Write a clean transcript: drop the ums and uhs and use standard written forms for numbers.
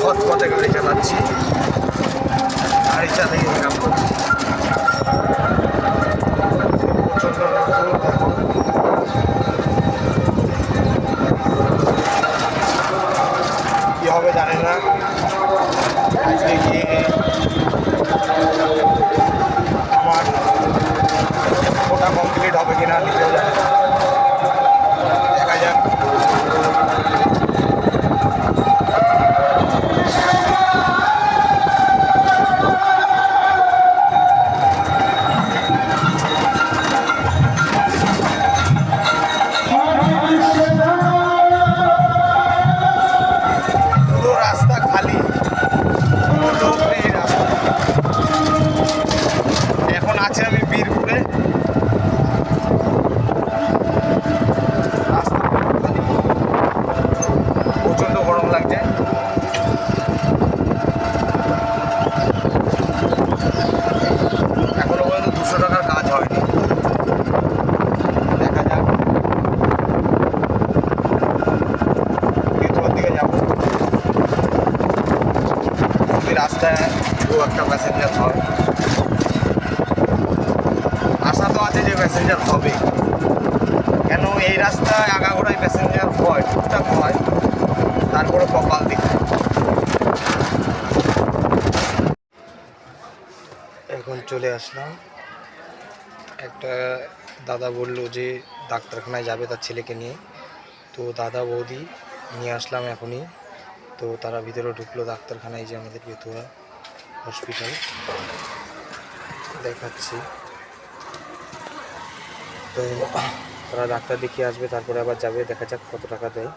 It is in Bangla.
সৎ পথে গাড়ি চালাচ্ছি, গাড়ি চালিয়ে ইনকাম করছি। প্রচণ্ড কী হবে জানি না। আজকে গিয়ে আমার ওটা কমপ্লিট হবে কিনা নিজেও জানি না, দেখা যাক। পুরো রাস্তা খালি, কোনো লোক নেই রাস্তা। এখন আছে আমি বীরপুরে, রাস্তা খালি, প্রচণ্ড গরম লাগছে। এখনো পর্যন্ত 200 টাকার কাজ হয়নি, দেখা যাক। ভিতরের দিকে যাবো, রাস্তায় দু একটা প্যাসেঞ্জার হয়, আশা তো আছে যে প্যাসেঞ্জার হবে। কেন এই রাস্তায় আগাগোড়ায় প্যাসেঞ্জার হয়, টুকটাক হয়, তারপরে কপাল দিকে। এখন চলে আসলাম, একটা দাদা বললো যে ডাক্তারখানায় যাবে তার ছেলেকে নিয়ে, তো দাদা বৌদি নিয়ে আসলাম এখনই। তো তারা ভিতরে ঢুকলো ডাক্তারখানায়, যে আমাদের বেতুয়া হসপিটাল দেখাচ্ছি। তো তারা ডাক্তার দেখিয়ে আসবে, তারপরে আবার যাবে, দেখা যাক কত টাকা দেয়।